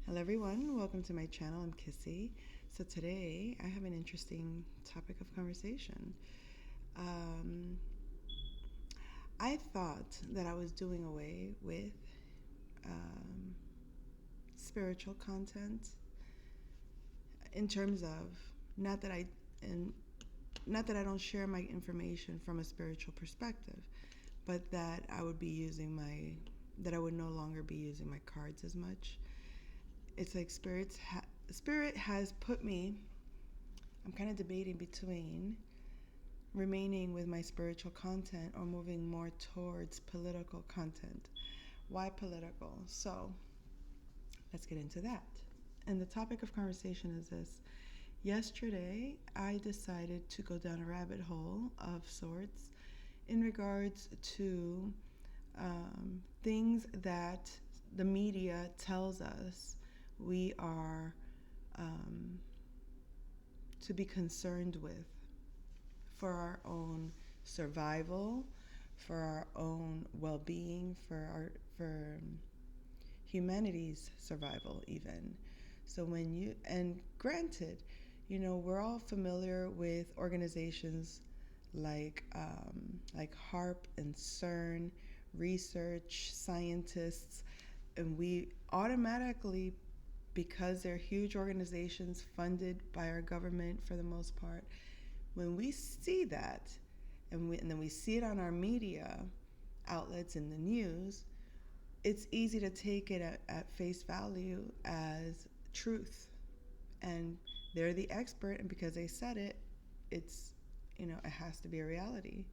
Hello everyone, welcome to my channel. I'm Kissy. So today I have an interesting topic of conversation. Um, I thought that I was doing away with um, spiritual content in terms of not that I and not that I don't share my information from a spiritual perspective, but that I would no longer be using my cards as much. It's like spirit has put me. I'm kind of debating between remaining with my spiritual content or moving more towards political content. Why political? So let's get into that. And the topic of conversation is this. Yesterday, I decided to go down a rabbit hole of sorts in regards to things that the media tells us we are um, to be concerned with for our own survival, for our own well-being, for humanity's survival even. So when you and granted, we're all familiar with organizations like HARP and CERN, research scientists, and we automatically, because they're huge organizations funded by our government for the most part, when we see that and then we see it on our media outlets in the news, it's easy to take it at face value as truth. And they're the expert, and because they said it, it's, it has to be a reality.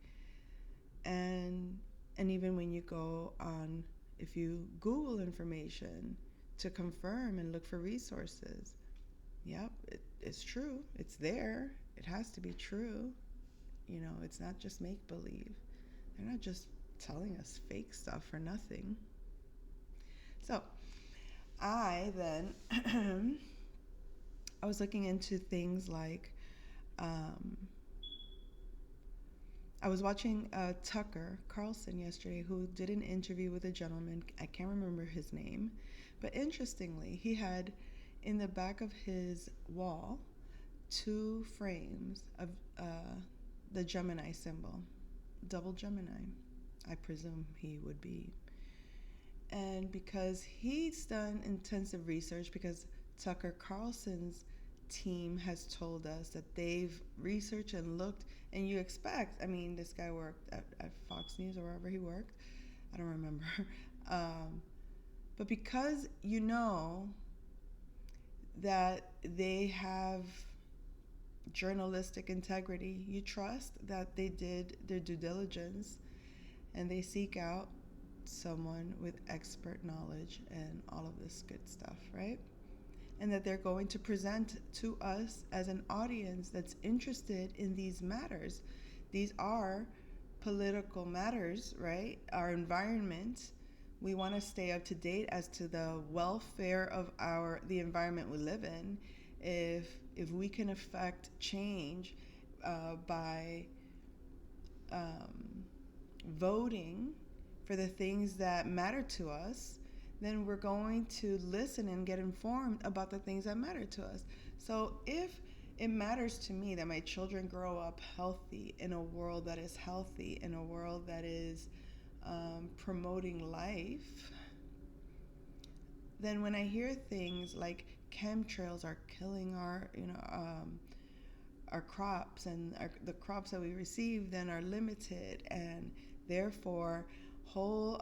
And and even when you go on, if you Google information to confirm and look for resources, yep, it's true. It's there. It has to be true. It's not just make believe. They're not just telling us fake stuff for nothing. So I then I was looking into things like um, I was watching Tucker Carlson yesterday, who did an interview with a gentleman. I can't remember his name, but interestingly, he had in the back of his wall two frames of the Gemini symbol, double Gemini. I presume he would be. And because he's done intensive research, because Tucker Carlson's team has told us that they've researched and looked, and you expect, this guy worked at Fox News or wherever he worked. I don't remember. But because that they have journalistic integrity, you trust that they did their due diligence and they seek out someone with expert knowledge and all of this good stuff, right? And that they're going to present to us as an audience that's interested in these matters. These are political matters, right? Our environment. We want to stay up to date as to the welfare of the environment we live in. If we can affect change by voting for the things that matter to us, then we're going to listen and get informed about the things that matter to us. So if it matters to me that my children grow up healthy in a world that is healthy, in a world that is promoting life, then when I hear things like chemtrails are killing our crops, and the crops that we receive then are limited, and therefore whole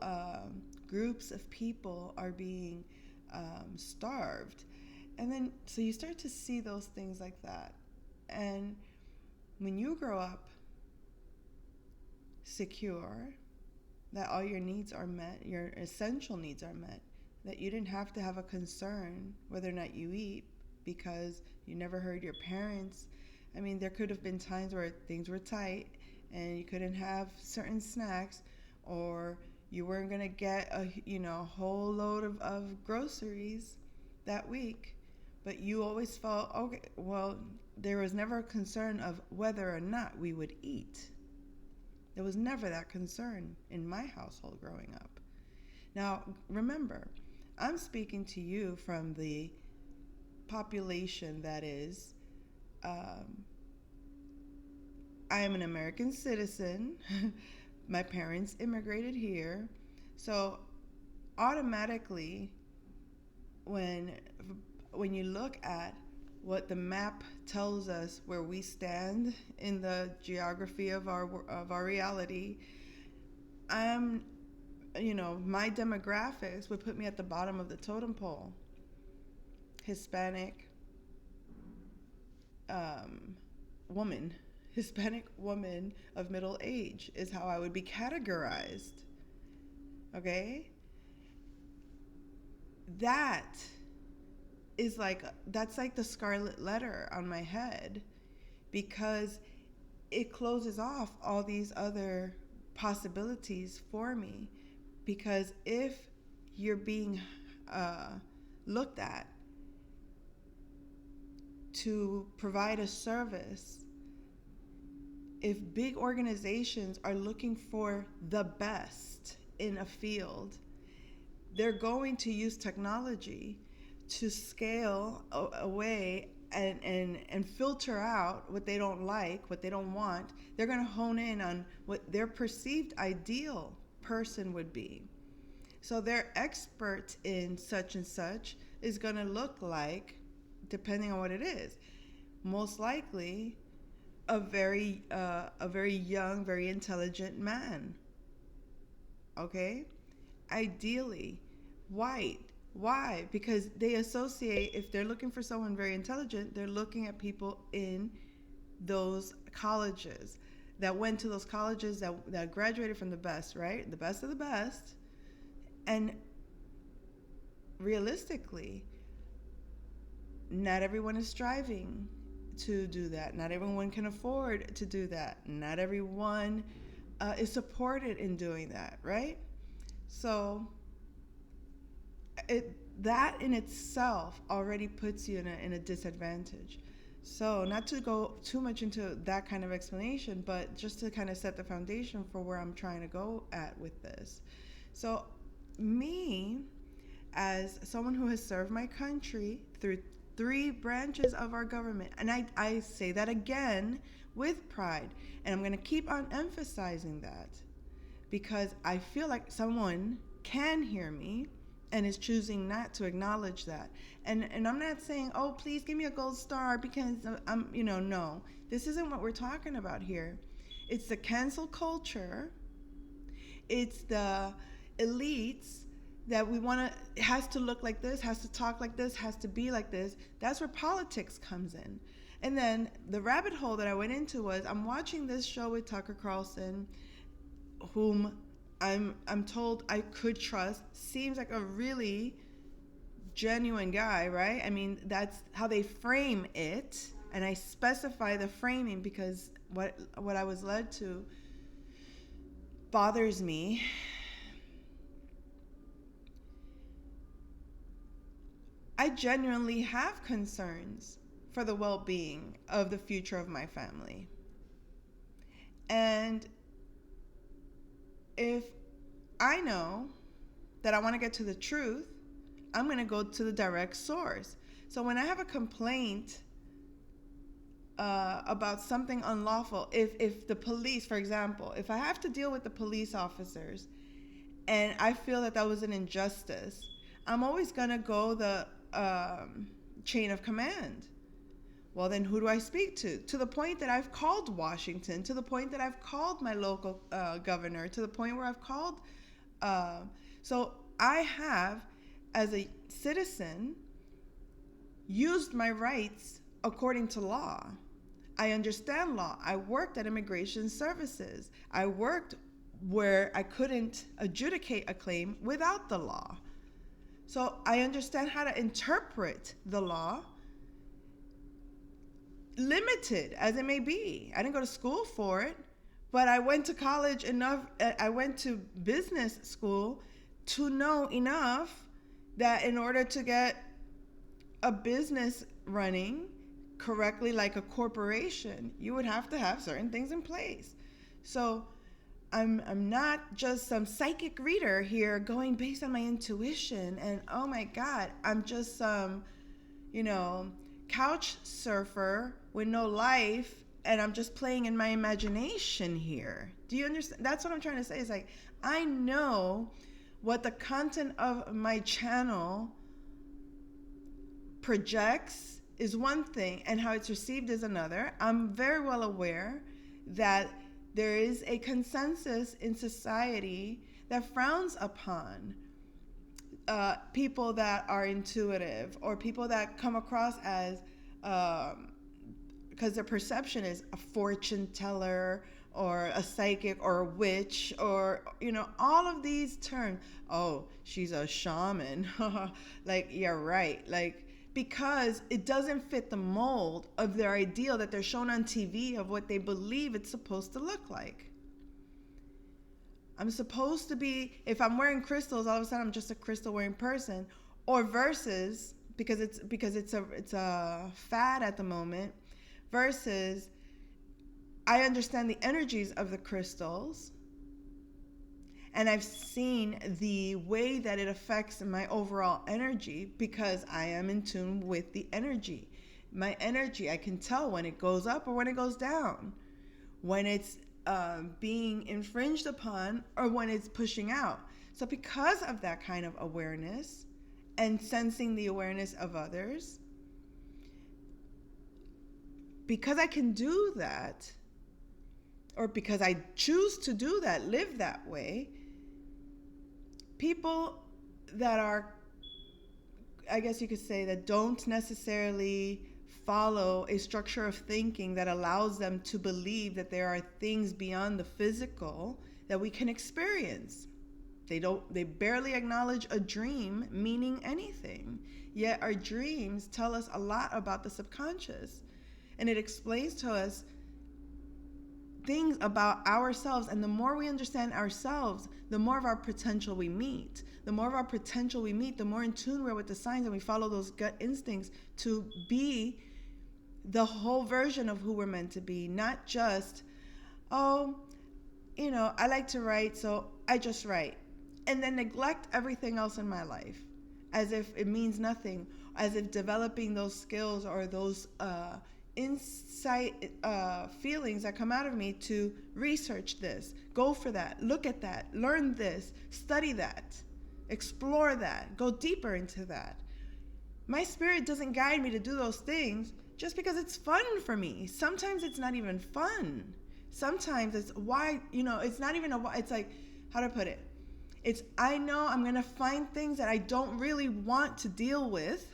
groups of people are being starved. And then so you start to see those things like that. And when you grow up secure, that all your needs are met, your essential needs are met, that you didn't have to have a concern whether or not you eat because you never heard your parents. There could have been times where things were tight and you couldn't have certain snacks, or you weren't going to get a whole load of groceries that week, but you always felt, okay, well, there was never a concern of whether or not we would eat. There was never that concern in my household growing up. Now, remember, I'm speaking to you from the population that is, I am an American citizen. My parents immigrated here. So automatically, when when you look at what the map tells us where we stand in the geography of our reality, I'm, my demographics would put me at the bottom of the totem pole. Hispanic um, woman, Hispanic woman of middle age is how I would be categorized. Okay? That that's like the scarlet letter on my head, because it closes off all these other possibilities for me. Because if you're being uh, looked at to provide a service, if big organizations are looking for the best in a field, they're going to use technology to scale away and filter out what they don't like, what they don't want. They're going to hone in on what their perceived ideal person would be. So their expert in such and such is going to look like, depending on what it is, most likely a very young, very intelligent man. Okay? Ideally white. Why? Because they associate, if they're looking for someone very intelligent, they're looking at people in those colleges that went to those colleges that graduated from the best, right? The best of the best. And realistically, not everyone is striving to do that. Not everyone can afford to do that. Not everyone is supported in doing that, right? So that in itself already puts you in a disadvantage. So not to go too much into that kind of explanation, but just to kind of set the foundation for where I'm trying to go at with this. So me, as someone who has served my country through 3 branches of our government, and I say that again with pride, and I'm going to keep on emphasizing that because I feel like someone can hear me and is choosing not to acknowledge that. And I'm not saying, oh, please give me a gold star because no. This isn't what we're talking about here. It's the cancel culture. It's the elites that we want to, has to look like this, has to talk like this, has to be like this. That's where politics comes in. And then the rabbit hole that I went into was, I'm watching this show with Tucker Carlson, whom I'm told I could trust. Seems like a really genuine guy, right? I mean, that's how they frame it, and I specify the framing because what I was led to bothers me. I genuinely have concerns for the well-being of the future of my family. And if I know that I want to get to the truth, I'm going to go to the direct source. So when I have a complaint about something unlawful, if the police, for example, if I have to deal with the police officers and I feel that was an injustice, I'm always going to go the chain of command. Well, then who do I speak to? To the point that I've called Washington, to the point that I've called my local governor, to the point where I've called. So I have, as a citizen, used my rights according to law. I understand law. I worked at immigration services. I worked where I couldn't adjudicate a claim without the law. So I understand how to interpret the law, limited as it may be. I didn't go to school for it, but I went to college enough, I went to business school to know enough that in order to get a business running correctly, like a corporation, you would have to have certain things in place. So I'm not just some psychic reader here going based on my intuition, and oh my God, I'm just some, you know, couch surfer with no life, and I'm just playing in my imagination here. Do you understand? That's what I'm trying to say. It's like, I know what the content of my channel projects is one thing, and how it's received is another. I'm very well aware that there is a consensus in society that frowns upon people that are intuitive, or people that come across as, because their perception is a fortune teller or a psychic or a witch, or, you know, all of these terms. Oh, she's a shaman. Like, yeah, right. Like, because it doesn't fit the mold of their ideal that they're shown on TV of what they believe it's supposed to look like. I'm supposed to be, if I'm wearing crystals, all of a sudden I'm just a crystal wearing person, or versus, because it's a fad at the moment, versus I understand the energies of the crystals, and I've seen the way that it affects my overall energy, because I am in tune with the energy. My energy, I can tell when it goes up or when it goes down, when it's being infringed upon or when it's pushing out. So because of that kind of awareness and sensing the awareness of others, because I can do that, or because I choose to do that, live that way, people that are, I guess you could say, that don't necessarily follow a structure of thinking that allows them to believe that there are things beyond the physical that we can experience. They barely acknowledge a dream meaning anything. Yet our dreams tell us a lot about the subconscious, and it explains to us things about ourselves. And the more we understand ourselves, the more of our potential we meet. The more of our potential we meet, the more in tune we're with the signs, and we follow those gut instincts to be the whole version of who we're meant to be. Not just, oh, you know, I like to write, so I just write, and then neglect everything else in my life as if it means nothing, as if developing those skills or those insight feelings that come out of me to research this, go for that, look at that, learn this, study that, explore that, go deeper into that. My spirit doesn't guide me to do those things just because it's fun for me. Sometimes it's not even fun. Sometimes it's why, you know, it's not even it's like, how to put it? It's, I know I'm going to find things that I don't really want to deal with.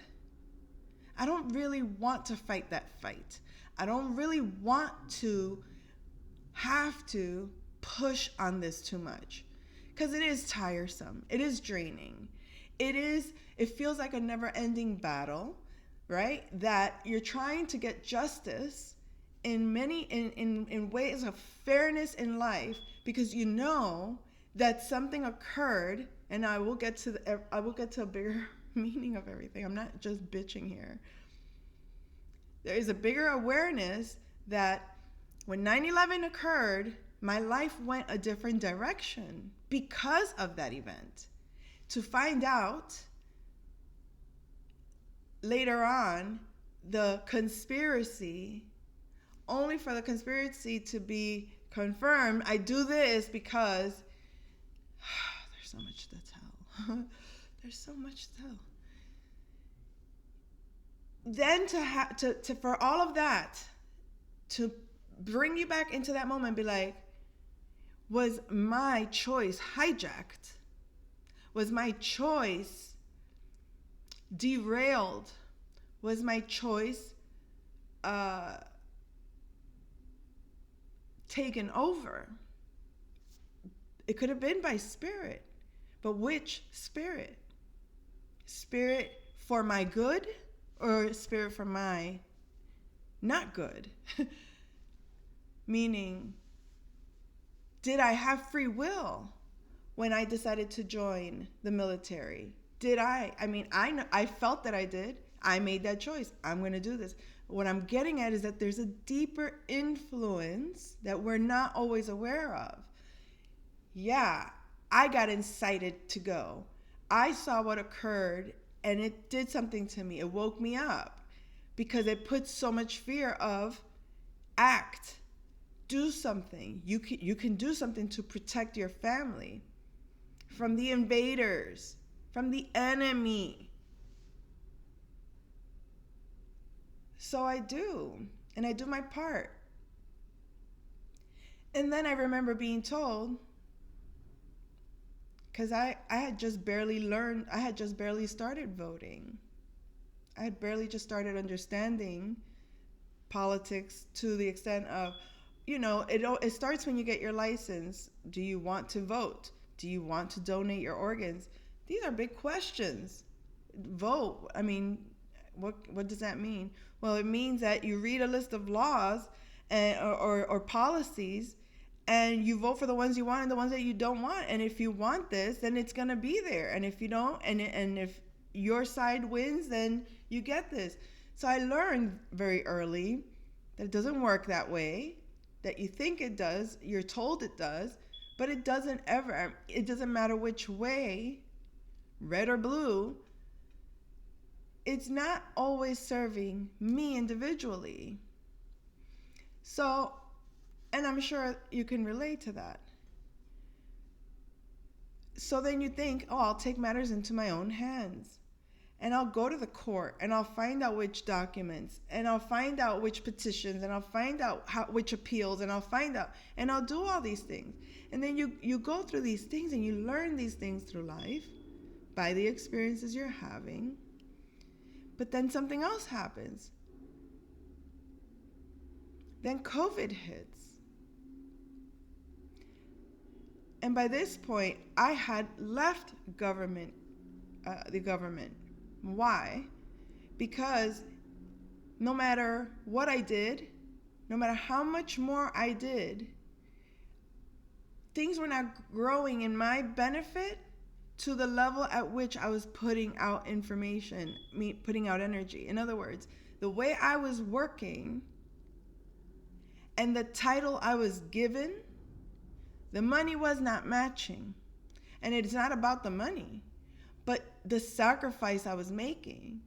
I don't really want to fight that fight. I don't really want to have to push on this too much, because it is tiresome. It is draining. It feels like a never-ending battle, right? That you're trying to get justice in ways of fairness in life, because you know that something occurred, and I will get to a bigger meaning of everything. I'm not just bitching here. There is a bigger awareness that when 9/11 occurred, my life went a different direction because of that event. To find out later on the conspiracy, only for the conspiracy to be confirmed, I do this because there's so much to tell. There's so much to tell. Then to for all of that to bring you back into that moment and be like, was my choice hijacked? Was my choice derailed? Was my choice taken over? It could have been by spirit, but which spirit? Spirit for my good, or spirit for my not good? Meaning, did I have free will when I decided to join the military? Did I? I mean, I felt that I did. I made that choice. I'm going to do this. What I'm getting at is that there's a deeper influence that we're not always aware of. yeah, I got incited to go. I saw what occurred and it did something to me. It woke me up because it puts so much fear of act, do something. You can do something to protect your family from the invaders, from the enemy. So I do, and I do my part. And then I remember being told, because I had just barely learned, I had just barely started voting. I had barely just started understanding politics to the extent of, it starts when you get your license. Do you want to vote? Do you want to donate your organs? These are big questions. Vote. I mean, what does that mean? Well, it means that you read a list of laws or policies, and you vote for the ones you want and the ones that you don't want. And if you want this, then it's going to be there. And if you don't, and if your side wins, then you get this. So I learned very early that it doesn't work that way, that you think it does, you're told it does, but it doesn't ever. It doesn't matter which way, red or blue, it's not always serving me individually. So, and I'm sure you can relate to that. So then you think, oh, I'll take matters into my own hands. And I'll go to the court and I'll find out which documents and I'll find out which petitions and I'll find out which appeals and I'll find out and I'll do all these things. And then you go through these things and you learn these things through life by the experiences you're having. But then something else happens. Then COVID hits. And by this point, I had left the government. Why? Because no matter what I did, no matter how much more I did, things were not growing in my benefit to the level at which I was putting out information, putting out energy. In other words, the way I was working and the title I was given, the money was not matching. And it's not about the money, but the sacrifice I was making.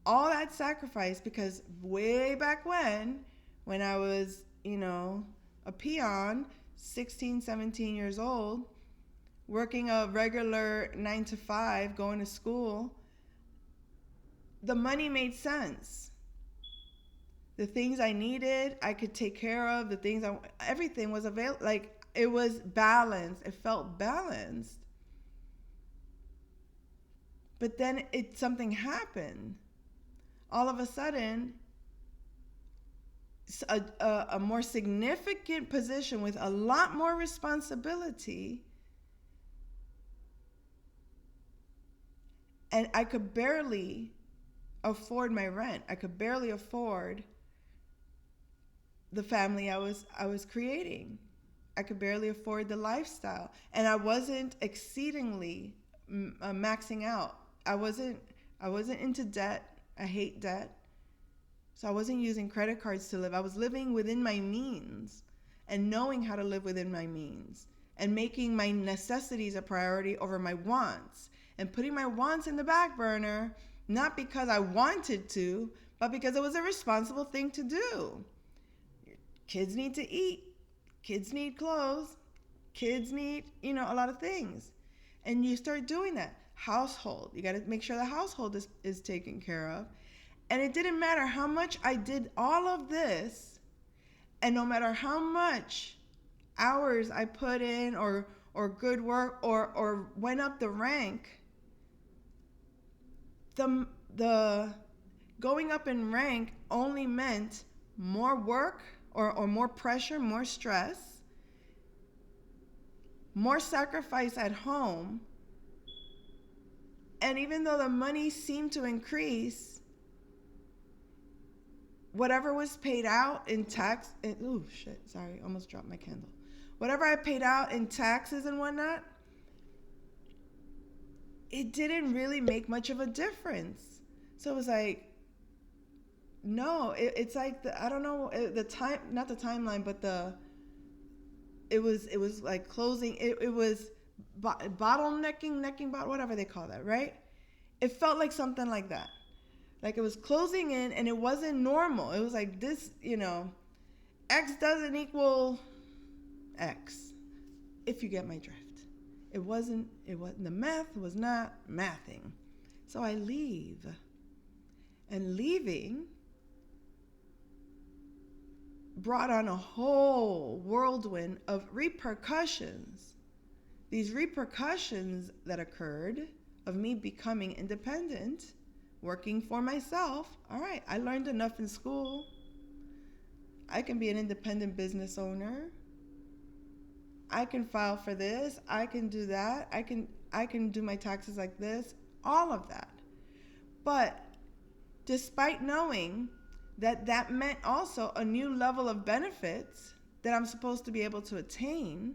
All that sacrifice, because way back when I was, a peon, 16, 17 years old, working a regular 9 to 5, going to school, the money made sense. The things I needed, I could take care of. Everything was available. Like, it was balanced. It felt balanced. But then something happened. All of a sudden, a more significant position with a lot more responsibility, and I could barely afford my rent. I could barely afford the family I was creating. I could barely afford the lifestyle, and I wasn't exceedingly maxing out. I wasn't into debt. I hate debt. So I wasn't using credit cards to live. I was living within my means and knowing how to live within my means and making my necessities a priority over my wants and putting my wants in the back burner, not because I wanted to, but because it was a responsible thing to do. Kids need to eat. Kids need clothes. Kids need, a lot of things. And you start doing that. Household. You got to make sure the household is taken care of. And it didn't matter how much I did all of this, and no matter how much hours I put in or good work or went up the rank, the going up in rank only meant more work or more pressure, more stress, more sacrifice at home. And even though the money seemed to increase, whatever was paid out in tax, almost dropped my candle. Whatever I paid out in taxes and whatnot, it didn't really make much of a difference. So it was like, no, it's like I don't know the time, not the timeline, but it was like closing. It was bottlenecking, whatever they call that, right? It felt like something like that. Like it was closing in, and it wasn't normal. It was like this, X doesn't equal X, if you get my drift. It wasn't, the math was not mathing. So I leave. And leaving brought on a whole whirlwind of repercussions. These repercussions that occurred of me becoming independent, working for myself. All right, I learned enough in school. I can be an independent business owner. I can file for this. I can do that. I can do my taxes like this. All of that. But despite knowing that that meant also a new level of benefits that I'm supposed to be able to attain,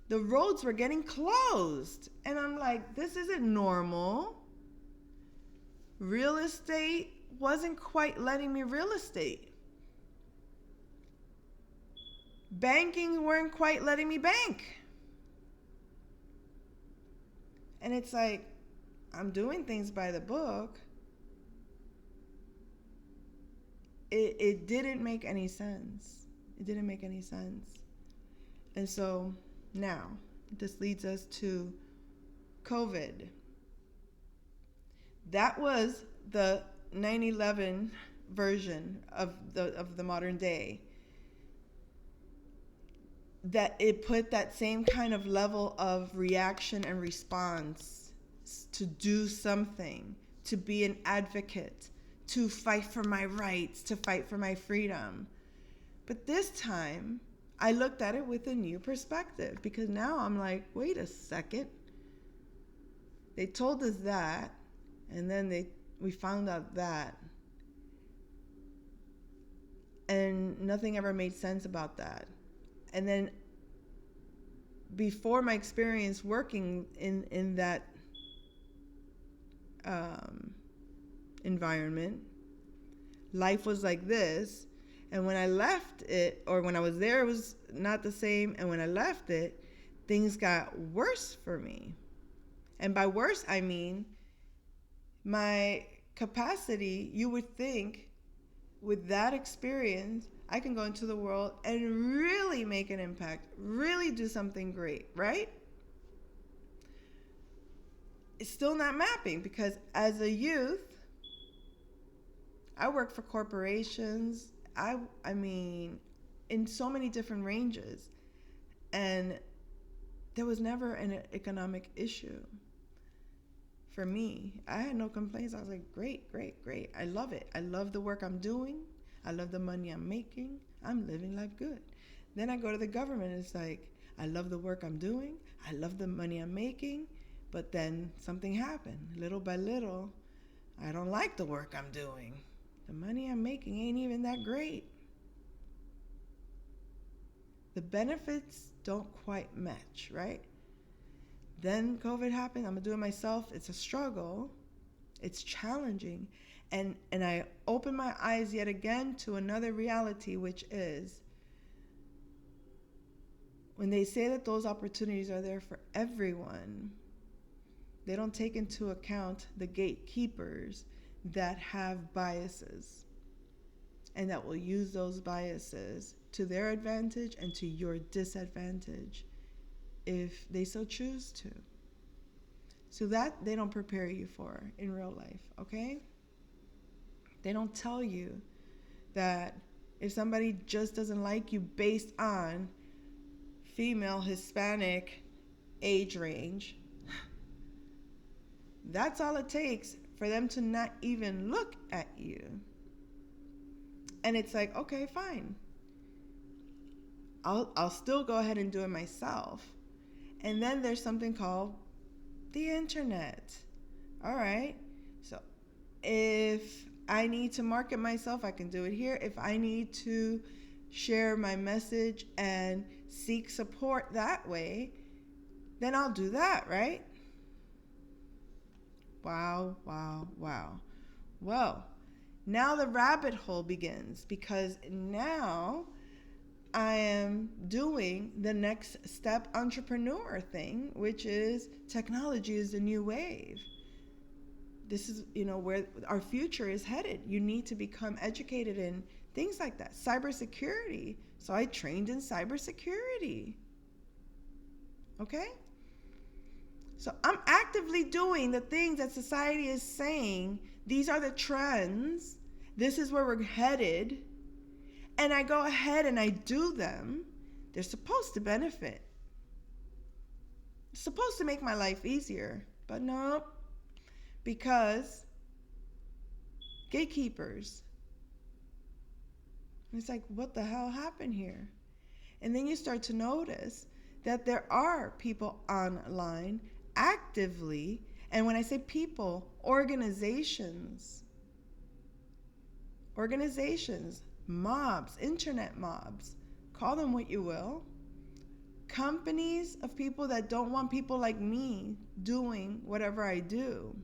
the roads were getting closed. And I'm like, this isn't normal. Real estate wasn't quite letting me real estate. Banking weren't quite letting me bank. And it's like, I'm doing things by the book. It didn't make any sense. It didn't make any sense. And so now this leads us to COVID. That was the 9/11 version of the modern day. That it put that same kind of level of reaction and response to do something, to be an advocate, to fight for my rights, to fight for my freedom. But this time, I looked at it with a new perspective, because now I'm like, wait a second. They told us that, and then we found out that. And nothing ever made sense about that. And then before my experience working in that environment, life was like this. And when I left it, or when I was there, it was not the same. And when I left it, things got worse for me. And by worse, I mean my capacity. You would think with that experience, I can go into the world and really make an impact, really do something great, right? It's still not mapping, because as a youth, I worked for corporations. I mean, in so many different ranges. And there was never an economic issue for me. I had no complaints. I was like, great. I love it. I love the work I'm doing. I love the money I'm making. I'm living life good. Then I go to the government. It's like, I love the work I'm doing. I love the money I'm making. But then something happened. Little by little, I don't like the work I'm doing. The money I'm making ain't even that great. The benefits don't quite match, right? Then COVID happened. I'm going to do it myself. It's a struggle. It's challenging. And I open my eyes yet again to another reality, which is when they say that those opportunities are there for everyone, they don't take into account the gatekeepers that have biases and that will use those biases to their advantage and to your disadvantage if they so choose to. So that they don't prepare you for in real life, okay? They don't tell you that if somebody just doesn't like you based on female, Hispanic age range, that's all it takes for them to not even look at you. And it's like, okay, fine. I'll still go ahead and do it myself. And then there's something called the internet. All right. So if I need to market myself, I can do it here. If I need to share my message and seek support that way, then I'll do that, right? Wow. Well, now the rabbit hole begins, because now I am doing the next step entrepreneur thing, which is technology is the new wave. This is, where our future is headed. You need to become educated in things like that. Cybersecurity. So I trained in cybersecurity. Okay? So I'm actively doing the things that society is saying. These are the trends. This is where we're headed. And I go ahead and I do them. They're supposed to benefit. It's supposed to make my life easier. But no, because gatekeepers. It's like, what the hell happened here? And then you start to notice that there are people online actively, and when I say people, organizations, mobs, internet mobs, call them what you will, companies of people that don't want people like me doing whatever I do.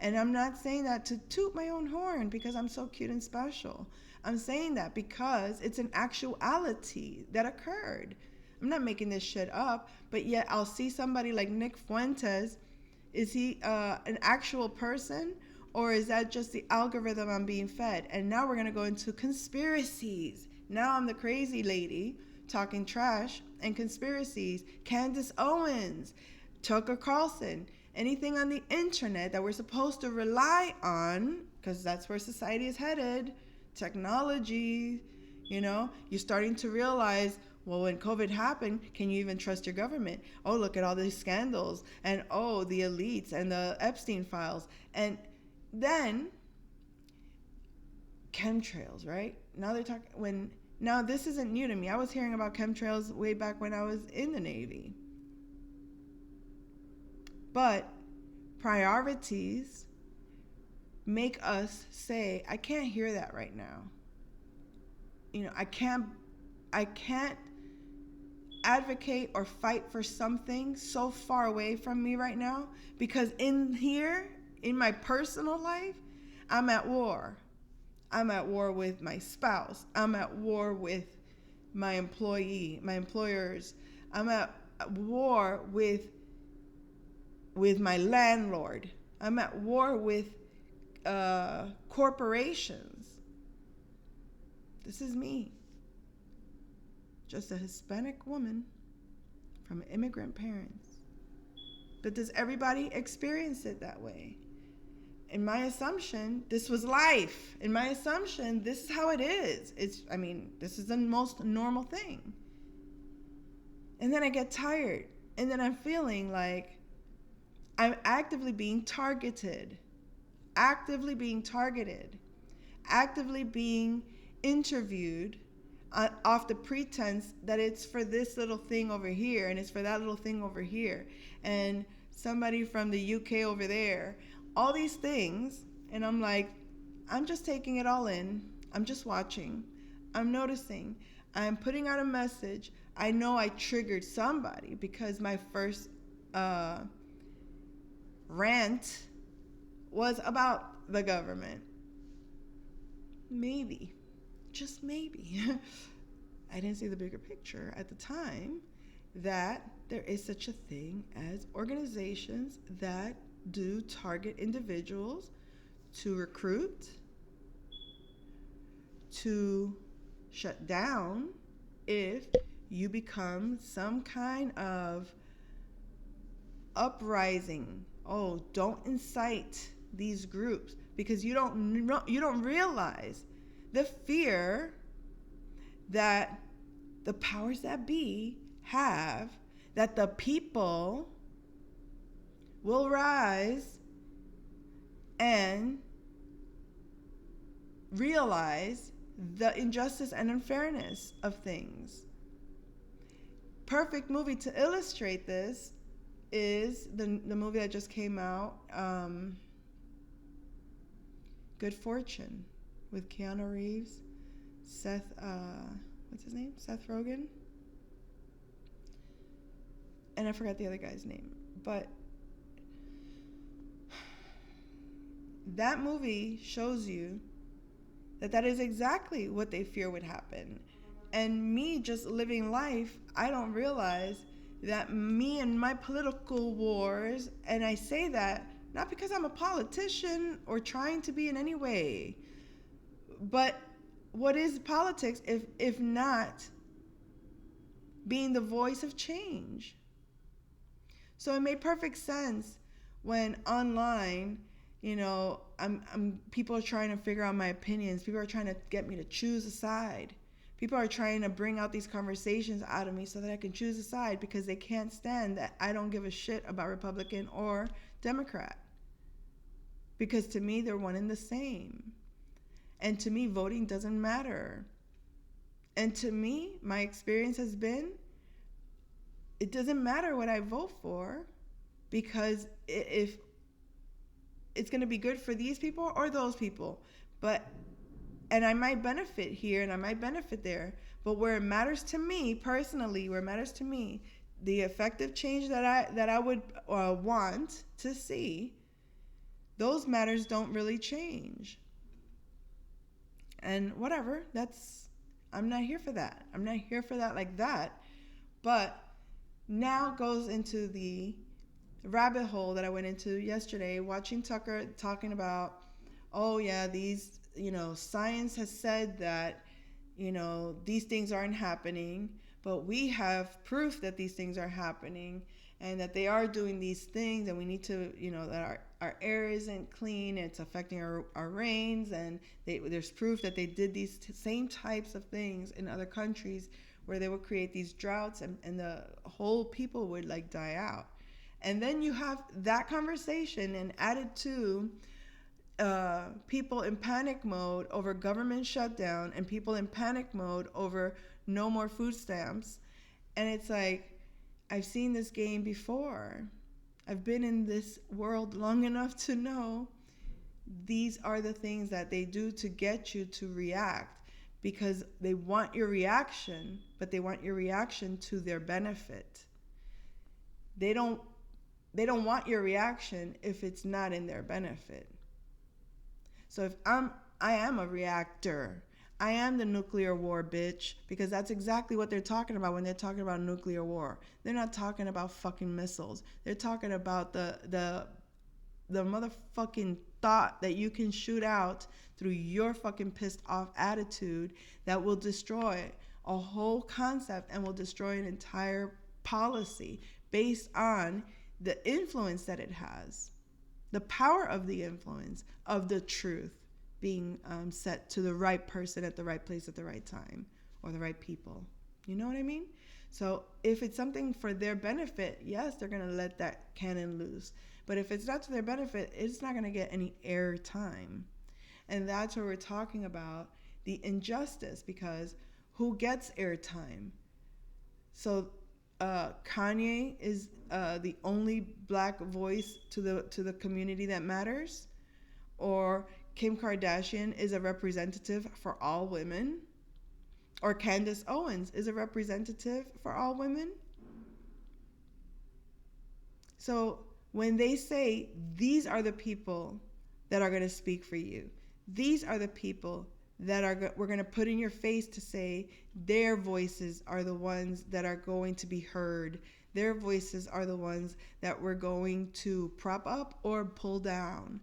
And I'm not saying that to toot my own horn because I'm so cute and special. I'm saying that because it's an actuality that occurred. I'm not making this shit up, but yet I'll see somebody like Nick Fuentes. Is he an actual person, or is that just the algorithm I'm being fed? And now we're going to go into conspiracies. Now I'm the crazy lady talking trash and conspiracies. Candace Owens, Tucker Carlson, anything on the internet that we're supposed to rely on, because that's where society is headed, technology, you're starting to realize, well, when COVID happened, can you even trust your government? Oh, look at all these scandals, and oh, the elites and the Epstein files. And then chemtrails, right? Now they're talking, now this isn't new to me. I was hearing about chemtrails way back when I was in the Navy. But priorities make us say, I can't hear that right now. I can't advocate or fight for something so far away from me right now, because in here, in my personal life, I'm at war. I'm at war with my spouse. I'm at war with my employers. I'm at war with my landlord. I'm at war with corporations. This is me. Just a Hispanic woman from immigrant parents. But does everybody experience it that way? In my assumption, this was life. In my assumption, this is how it is. This is the most normal thing. And then I get tired. And then I'm feeling like I'm actively being targeted, actively being interviewed off the pretense that it's for this little thing over here and it's for that little thing over here, and somebody from the UK over there, all these things. And I'm like, I'm just taking it all in. I'm just watching. I'm noticing. I'm putting out a message. I know I triggered somebody because my first rant was about the government. Maybe, just maybe, I didn't see the bigger picture at the time that there is such a thing as organizations that do target individuals to recruit, to shut down if you become some kind of uprising. Oh, don't incite these groups, because you don't realize the fear that the powers that be have, that the people will rise and realize the injustice and unfairness of things. Perfect movie to illustrate this is the movie that just came out, Good Fortune, with Keanu Reeves, Seth Rogen, and I forgot the other guy's name. But that movie shows you that is exactly what they fear would happen. And me just living life, I don't realize that me and my political wars, and I say that not because I'm a politician or trying to be in any way, but what is politics if not being the voice of change? So it made perfect sense when online, people are trying to figure out my opinions. People are trying to get me to choose a side. People are trying to bring out these conversations out of me so that I can choose a side because they can't stand that I don't give a shit about Republican or Democrat. Because to me, they're one and the same. And to me, voting doesn't matter. And to me, my experience has been, it doesn't matter what I vote for, because if it's going to be good for these people or those people, and I might benefit here and I might benefit there, but where it matters to me personally, the effective change that I would want to see, those matters don't really change. And whatever, I'm not here for that. I'm not here for that like that. But now goes into the rabbit hole that I went into yesterday, watching Tucker talking about, oh yeah, these, science has said that, these things aren't happening, but we have proof that these things are happening and that they are doing these things, and we need to, that our air isn't clean, it's affecting our rains, and there's proof that they did these same types of things in other countries where they would create these droughts and the whole people would die out. And then you have that conversation and added to people in panic mode over government shutdown and people in panic mode over no more food stamps. And it's like, I've seen this game before. I've been in this world long enough to know these are the things that they do to get you to react, because they want your reaction, but they want your reaction to their benefit. They don't want your reaction if it's not in their benefit. So if I am a reactor, I am the nuclear war bitch, because that's exactly what they're talking about when they're talking about nuclear war. They're not talking about fucking missiles. They're talking about the motherfucking thought that you can shoot out through your fucking pissed off attitude that will destroy a whole concept and will destroy an entire policy based on the influence that it has, the power of the influence of the truth being set to the right person at the right place at the right time, or the right people. You know what I mean? So if it's something for their benefit, yes, they're going to let that cannon loose. But if it's not to their benefit, it's not going to get any air time. And that's where we're talking about the injustice, because who gets airtime? So Kanye is the only black voice to the community that matters, or Kim Kardashian is a representative for all women, or Candace Owens is a representative for all women. So when they say these are the people that are going to speak for you, these are the people that we're going to put in your face to say their voices are the ones that are going to be heard. Their voices are the ones that we're going to prop up or pull down.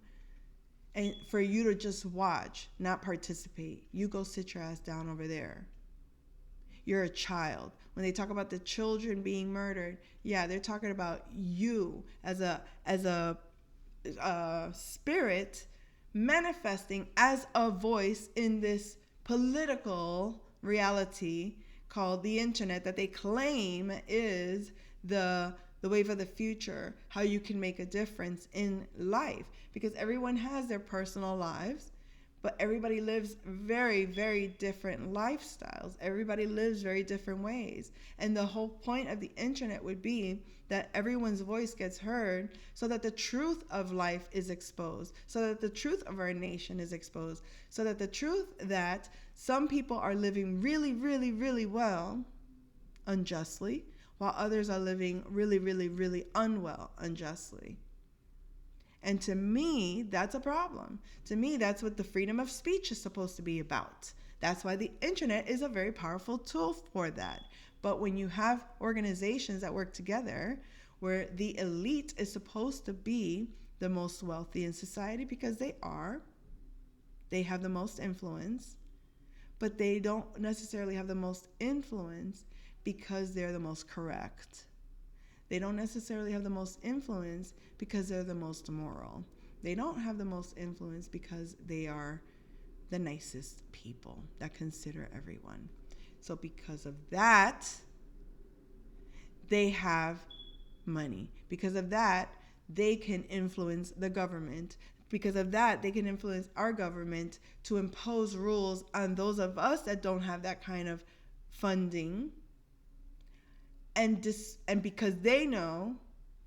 And for you to just watch, not participate. You go sit your ass down over there. You're a child. When they talk about the children being murdered, yeah, they're talking about you as a spirit manifesting as a voice in this political reality called the internet that they claim is the wave of the future, how you can make a difference in life. Because everyone has their personal lives, but everybody lives very, very different lifestyles. Everybody lives very different ways. And the whole point of the internet would be that everyone's voice gets heard, so that the truth of life is exposed, so that the truth of our nation is exposed, so that the truth that some people are living really, really, really well unjustly, while others are living really, really, really unwell unjustly. And to me, that's a problem. To me, that's what the freedom of speech is supposed to be about. That's why the internet is a very powerful tool for that. But when you have organizations that work together, where the elite is supposed to be the most wealthy in society, because they have the most influence, but they don't necessarily have the most influence because they're the most correct. They don't necessarily have the most influence because they're the most moral. They don't have the most influence because they are the nicest people that consider everyone. So because of that, they have money. Because of that, they can influence the government. Because of that, they can influence our government to impose rules on those of us that don't have that kind of funding. And because they know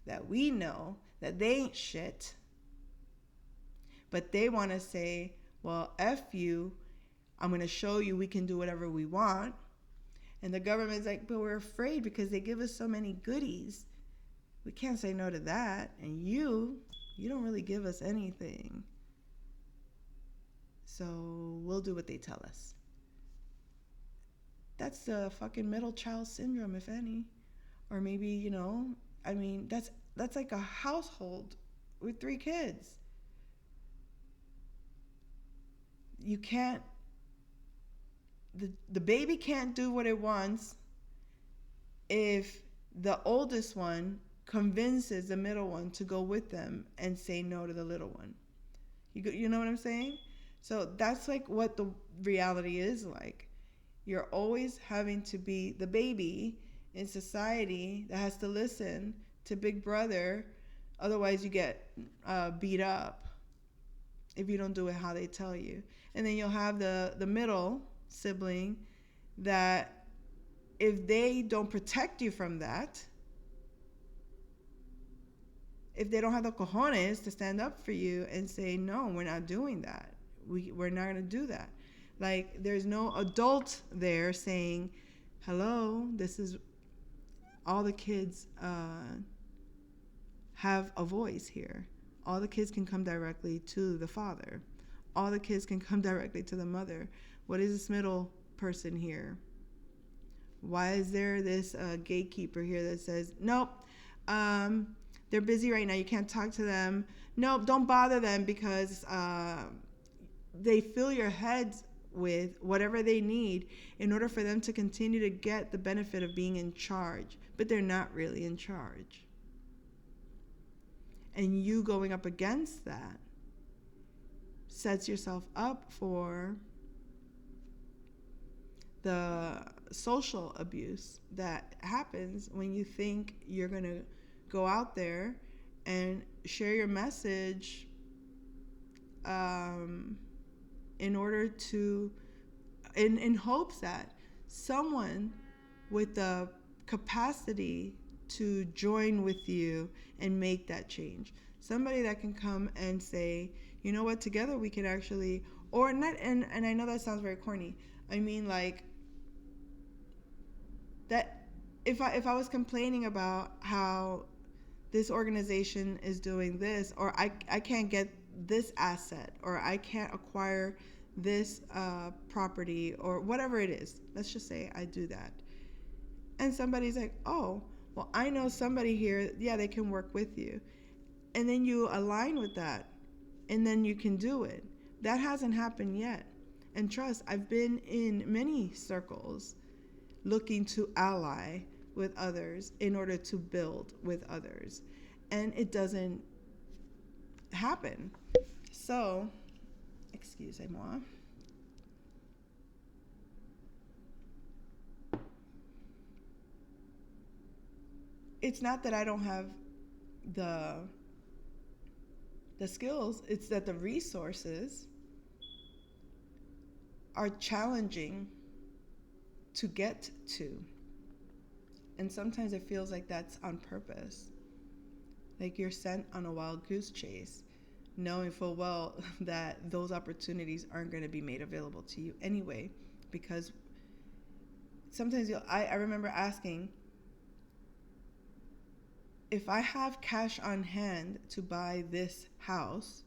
that we know that they ain't shit, but they want to say, well, F you, I'm going to show you we can do whatever we want. And the government's like, but we're afraid because they give us so many goodies. We can't say no to that. And you don't really give us anything. So we'll do what they tell us. That's the fucking middle child syndrome, if any. Or maybe, that's like a household with 3 kids. You can't, the baby can't do what it wants if the oldest one convinces the middle one to go with them and say no to the little one. You know what I'm saying? So that's like what the reality is like. You're always having to be the baby in society that has to listen to Big Brother. Otherwise, you get beat up if you don't do it how they tell you. And then you'll have the middle sibling that if they don't protect you from that, if they don't have the cojones to stand up for you and say, no, we're not doing that. We're not going to do that. Like, there's no adult there saying, hello, this is, all the kids have a voice here. All the kids can come directly to the father. All the kids can come directly to the mother. What is this middle person here? Why is there this gatekeeper here that says, nope, they're busy right now, you can't talk to them. Nope, don't bother them because they fill your heads with whatever they need in order for them to continue to get the benefit of being in charge. But they're not really in charge. And you going up against that sets yourself up for the social abuse that happens when you think you're going to go out there and share your message in order to, in hopes that someone with the capacity to join with you and make that change. Somebody that can come and say, you know what, together we can actually, or not, and I know that sounds very corny. I mean, like, that if I was complaining about how this organization is doing this, or I can't get this asset, or I can't acquire this property, or whatever it is, let's just say I do that. And somebody's like, oh, well, I know somebody here, yeah, they can work with you. And then you align with that, and then you can do it. That hasn't happened yet. And trust, I've been in many circles looking to ally with others in order to build with others. And it doesn't happen. So, excusez-moi. It's not that I don't have the skills, it's that the resources are challenging to get to. And sometimes it feels like that's on purpose. Like you're sent on a wild goose chase, knowing full well that those opportunities aren't going to be made available to you anyway. Because sometimes I remember asking, if I have cash on hand to buy this house,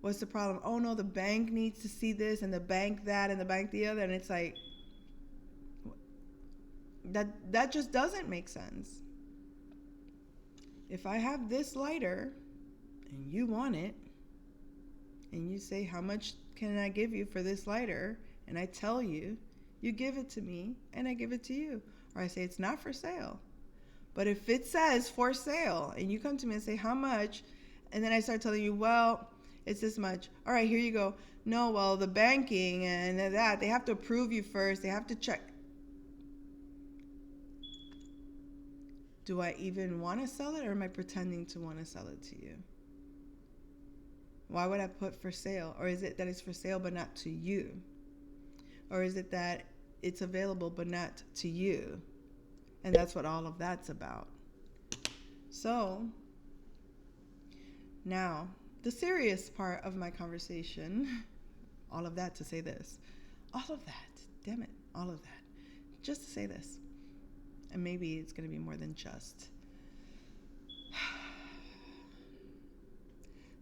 what's the problem? Oh no, the bank needs to see this, and the bank that, and the bank the other, and it's like that just doesn't make sense. If I have this lighter and you want it, and you say, how much can I give you for this lighter? And I tell you, you give it to me and I give it to you. Or I say, it's not for sale. But if it says for sale and you come to me and say, how much? And then I start telling you, well, it's this much. All right, here you go. No, well, the banking and that, they have to approve you first. They have to check. Do I even want to sell it, or am I pretending to want to sell it to you? Why would I put for sale? Or is it that it's for sale but not to you? Or is it that it's available but not to you? And that's what all of that's about. So, now, the serious part of my conversation, all of that to say this. All of that, damn it, all of that. Just to say this. And maybe it's going to be more than just.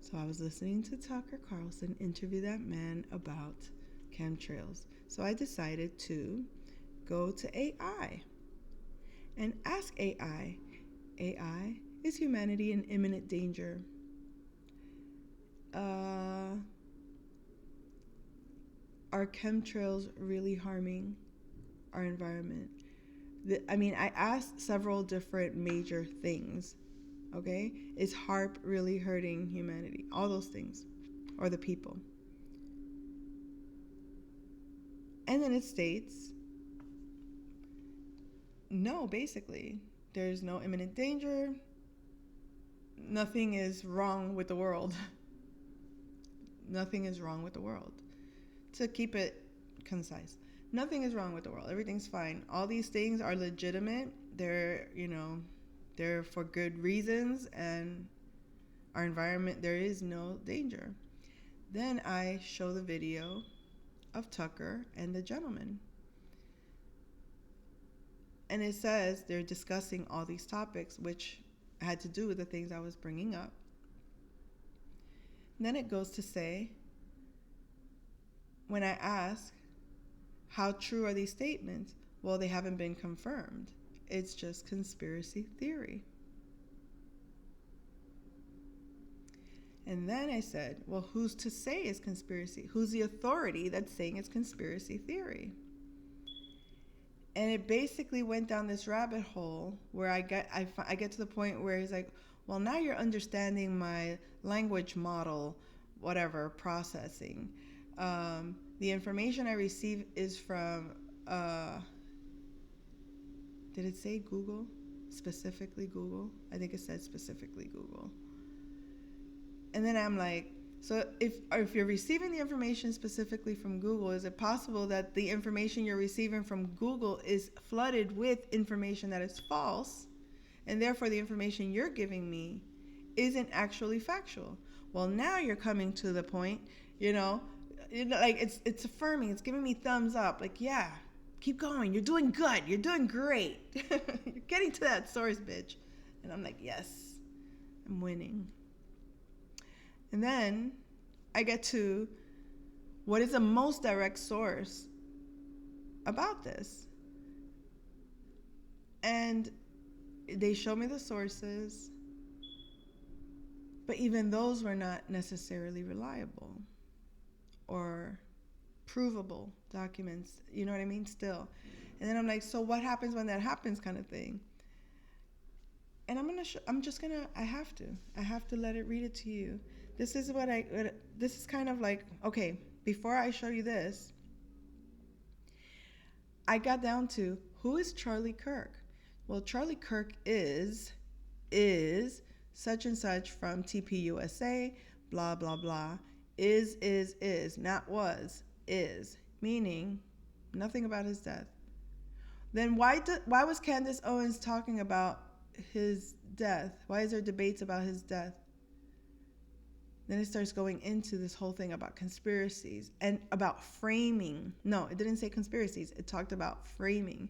So I was listening to Tucker Carlson interview that man about chemtrails. So I decided to go to AI and ask AI, is humanity in imminent danger? Are chemtrails really harming our environment? I asked several different major things. Okay? Is HAARP really hurting humanity? All those things. Or the people. And then it states, no, basically. There's no imminent danger. Nothing is wrong with the world. Nothing is wrong with the world. To keep it concise. Nothing is wrong with the world. Everything's fine. All these things are legitimate. They're for good reasons, and our environment, there is no danger. Then I show the video of Tucker and the gentleman. And it says they're discussing all these topics, which had to do with the things I was bringing up. And then it goes to say, when I ask, how true are these statements? Well, they haven't been confirmed. It's just conspiracy theory. And then I said, well, who's to say it's conspiracy? Who's the authority that's saying it's conspiracy theory? And it basically went down this rabbit hole where I get to the point where he's like, well, now you're understanding my language model, whatever, processing. The information I receive is from, did it say Google? Specifically Google? I think it said specifically Google. And then I'm like, so if you're receiving the information specifically from Google, is it possible that the information you're receiving from Google is flooded with information that is false, and therefore the information you're giving me isn't actually factual? Well, now you're coming to the point, like it's affirming, it's giving me thumbs up, like, yeah, keep going, you're doing good, you're doing great. You're getting to that source, bitch. And I'm like, yes, I'm winning. And then I get to what is the most direct source about this. And they show me the sources, but even those were not necessarily reliable or provable documents. You know what I mean? Still. And then I'm like, so what happens when that happens, kind of thing? And I have to let it read it to you. This is kind of like, okay, before I show you this, I got down to, who is Charlie Kirk? Well, Charlie Kirk is such and such from TPUSA, blah, blah, blah. Is, not was, is, meaning nothing about his death. Then why was Candace Owens talking about his death? Why is there debates about his death? Then it starts going into this whole thing about conspiracies and about framing. No, it didn't say conspiracies. It talked about framing.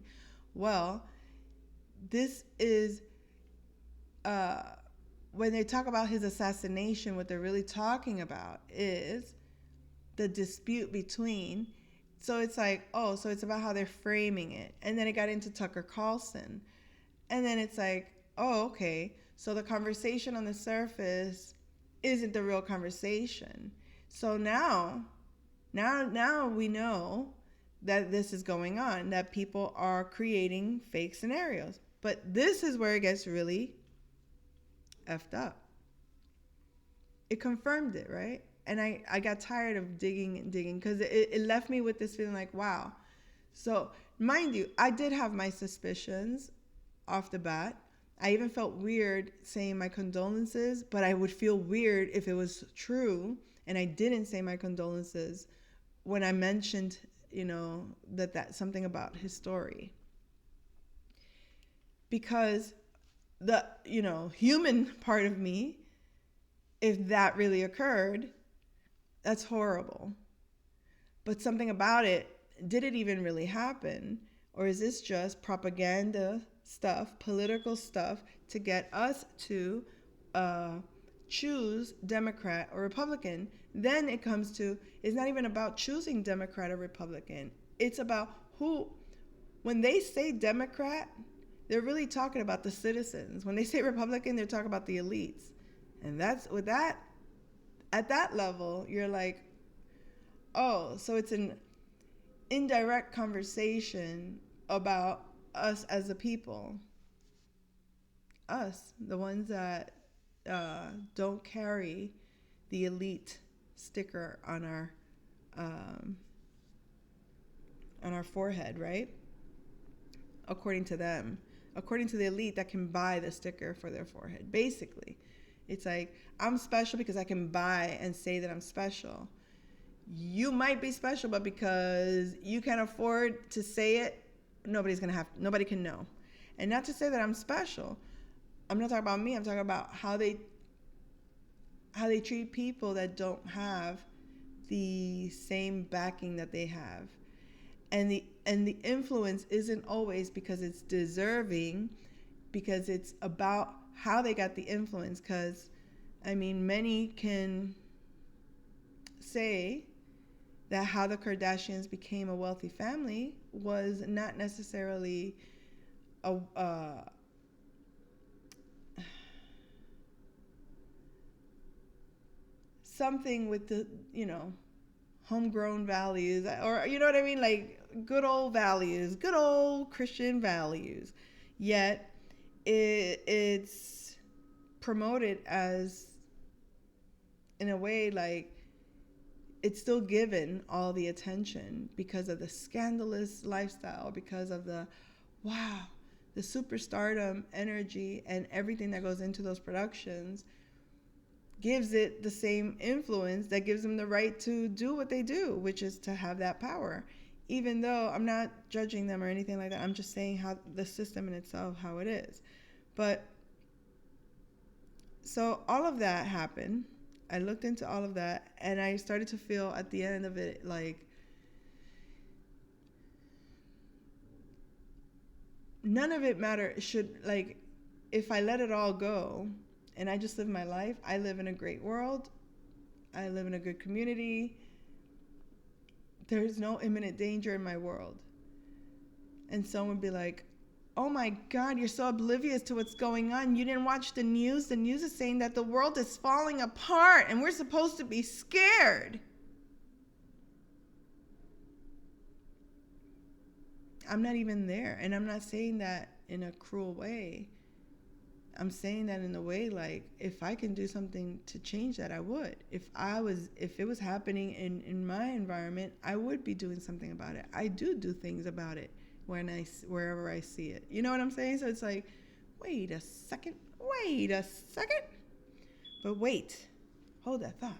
Well, this is uh, when they talk about his assassination, what they're really talking about is the dispute between. So it's like, oh, so it's about how they're framing it. And then it got into Tucker Carlson. And then it's like, oh, okay. So the conversation on the surface isn't the real conversation. So now we know that this is going on, that people are creating fake scenarios. But this is where it gets really effed up. It confirmed it, right? And I got tired of digging and digging because it left me with this feeling like, wow. So, mind you, I did have my suspicions off the bat. I even felt weird saying my condolences, but I would feel weird if it was true and I didn't say my condolences when I mentioned, that something about his story. Because the, human part of me, if that really occurred, that's horrible. But something about it, did it even really happen? Or is this just propaganda stuff, political stuff to get us to choose Democrat or Republican? Then it comes to, it's not even about choosing Democrat or Republican. It's about who, when they say Democrat, they're really talking about the citizens. When they say Republican, they're talking about the elites. And that's with that, at that level, you're like, oh, so it's an indirect conversation about us as a people. Us, the ones that don't carry the elite sticker on our forehead, right? According to them, according to the elite that can buy the sticker for their forehead. Basically, it's like, I'm special because I can buy and say that I'm special. You might be special, but because you can't afford to say it, nobody can know. And not to say that I'm special. I'm not talking about me. I'm talking about how they treat people that don't have the same backing that they have. And the influence isn't always because it's deserving, because it's about how they got the influence. Because, many can say that how the Kardashians became a wealthy family was not necessarily something with the, homegrown values, or you know what I mean, like good old values, good old Christian values. Yet it's promoted as, in a way, like it's still given all the attention because of the scandalous lifestyle, because of the superstardom energy and everything that goes into those productions gives it the same influence that gives them the right to do what they do, which is to have that power. Even though I'm not judging them or anything like that, I'm just saying how the system in itself, how it is. But so all of that happened. I looked into all of that, and I started to feel at the end of it like none of it mattered. If I let it all go and I just live my life, I live in a great world. I live in a good community. There's no imminent danger in my world. And someone would be like, oh my God, you're so oblivious to what's going on. You didn't watch the news. The news is saying that the world is falling apart and we're supposed to be scared. I'm not even there. And I'm not saying that in a cruel way. I'm saying that in a way like, if I can do something to change that, I would. If it was happening in my environment, I would be doing something about it. I do things about it wherever I see it. You know what I'm saying? So it's like, wait a second. But wait, hold that thought.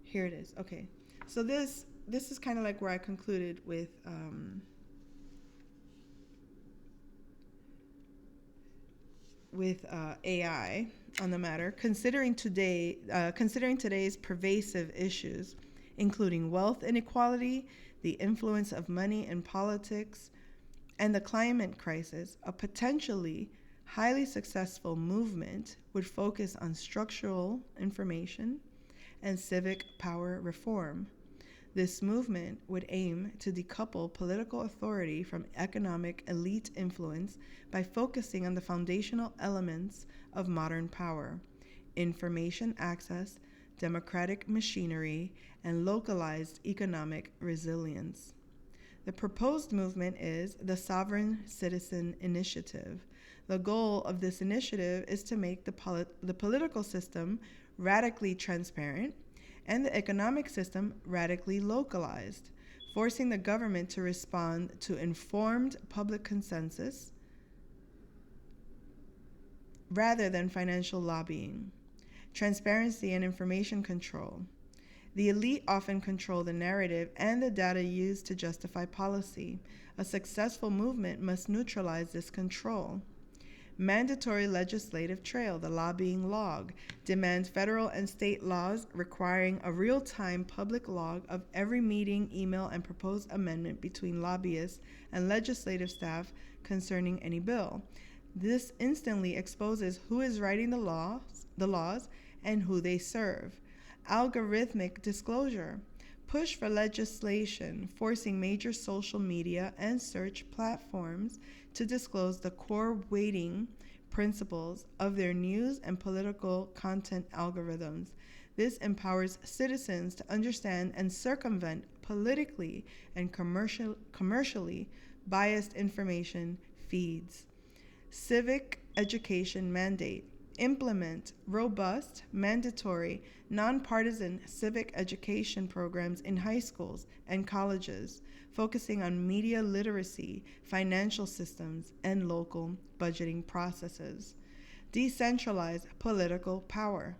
Here it is. Okay. So this is kind of like where I concluded with AI on the matter, considering today's pervasive issues, including wealth inequality, the influence of money in politics, and the climate crisis, a potentially highly successful movement would focus on structural information and civic power reform. This movement would aim to decouple political authority from economic elite influence by focusing on the foundational elements of modern power: information access, democratic machinery, and localized economic resilience. The proposed movement is the Sovereign Citizen Initiative. The goal of this initiative is to make the political system radically transparent and the economic system radically localized, forcing the government to respond to informed public consensus rather than financial lobbying. Transparency and information control. The elite often control the narrative and the data used to justify policy. A successful movement must neutralize this control. Mandatory legislative trail, the lobbying log, demands federal and state laws requiring a real-time public log of every meeting, email, and proposed amendment between lobbyists and legislative staff concerning any bill. This instantly exposes who is writing the laws, and who they serve. Algorithmic disclosure. Push for legislation forcing major social media and search platforms to disclose the core weighting principles of their news and political content algorithms. This empowers citizens to understand and circumvent politically and commercially biased information feeds. Civic education mandate. Implement robust, mandatory, nonpartisan civic education programs in high schools and colleges, focusing on media literacy, financial systems, and local budgeting processes. Decentralize political power.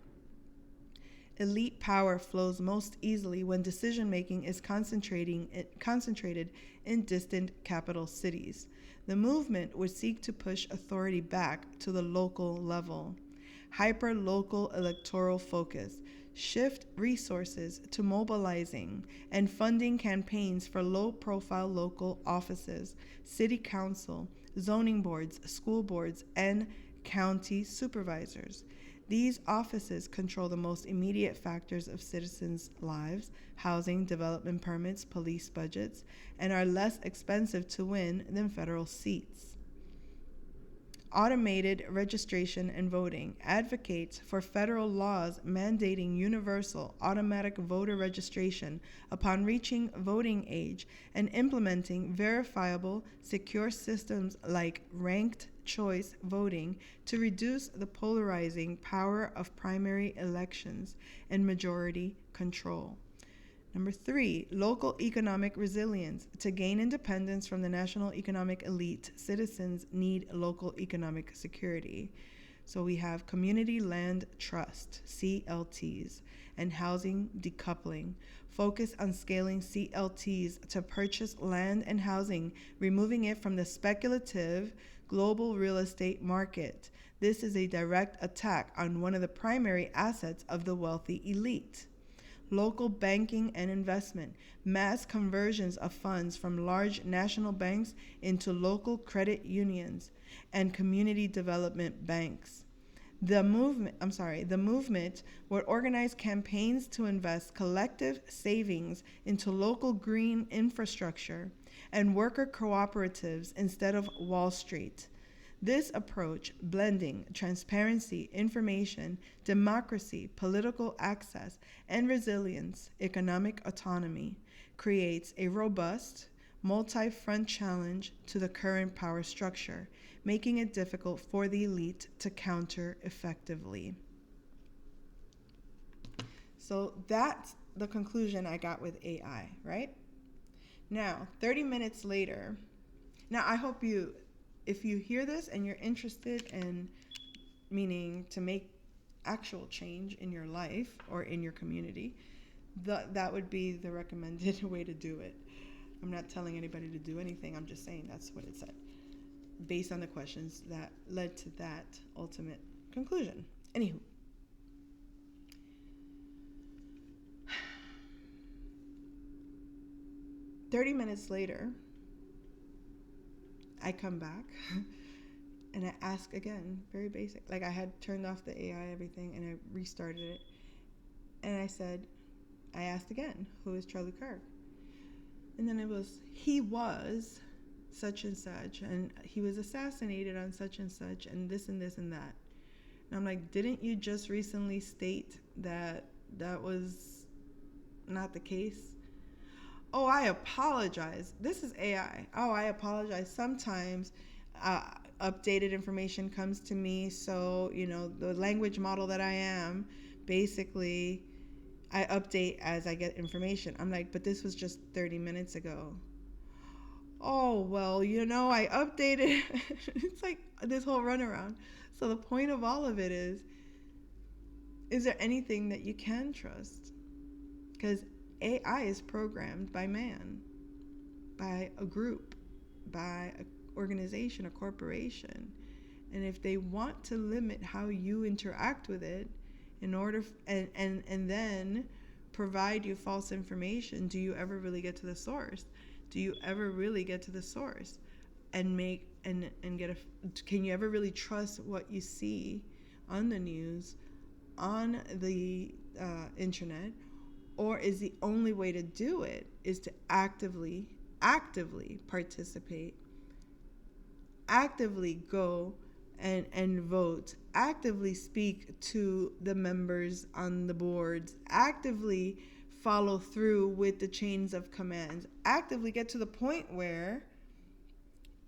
Elite power flows most easily when decision-making is concentrated in distant capital cities. The movement would seek to push authority back to the local level. Hyper-local electoral focus. Shift resources to mobilizing and funding campaigns for low-profile local offices, city council, zoning boards, school boards, and county supervisors. These offices control the most immediate factors of citizens' lives: housing, development permits, police budgets, and are less expensive to win than federal seats. Automated registration and voting. Advocates for federal laws mandating universal automatic voter registration upon reaching voting age and implementing verifiable, secure systems like ranked choice voting to reduce the polarizing power of primary elections and majority control. Number 3, local economic resilience. To gain independence from the national economic elite, citizens need local economic security. So we have community land trust, CLTs, and housing decoupling. Focus on scaling CLTs to purchase land and housing, removing it from the speculative global real estate market. This is a direct attack on one of the primary assets of the wealthy elite. Local banking and investment. Mass conversions of funds from large national banks into local credit unions and community development banks. The movement would organize campaigns to invest collective savings into local green infrastructure and worker cooperatives instead of Wall Street. This approach, blending transparency, information, democracy, political access, and resilience, economic autonomy, creates a robust, multi-front challenge to the current power structure, making it difficult for the elite to counter effectively. So that's the conclusion I got with AI, right? Now, 30 minutes later, now I hope if you hear this and you're interested in, meaning to make actual change in your life or in your community, that would be the recommended way to do it. I'm not telling anybody to do anything. I'm just saying that's what it said, based on the questions that led to that ultimate conclusion. Anywho. 30 minutes later, I come back and I ask again, very basic. Like I had turned off the AI, everything, and I restarted it. And I asked again, who is Charlie Kirk? And then it was, he was such and such, and he was assassinated on such and such, and this and this and that. And I'm like, didn't you just recently state that that was not the case? Oh, I apologize. This is AI. Oh, I apologize. Sometimes updated information comes to me. So, the language model that I am, basically, I update as I get information. I'm like, but this was just 30 minutes ago. Oh, well, I updated. It's like this whole runaround. So the point of all of it is there anything that you can trust? Because AI is programmed by man, by a group, by an organization, a corporation. And if they want to limit how you interact with it in order and then provide you false information, do you ever really get to the source? Do you ever really get to the source and make and get can you ever really trust what you see on the news, on the internet? Or is the only way to do it is to actively participate, actively go and vote, actively speak to the members on the boards, actively follow through with the chains of commands, actively get to the point where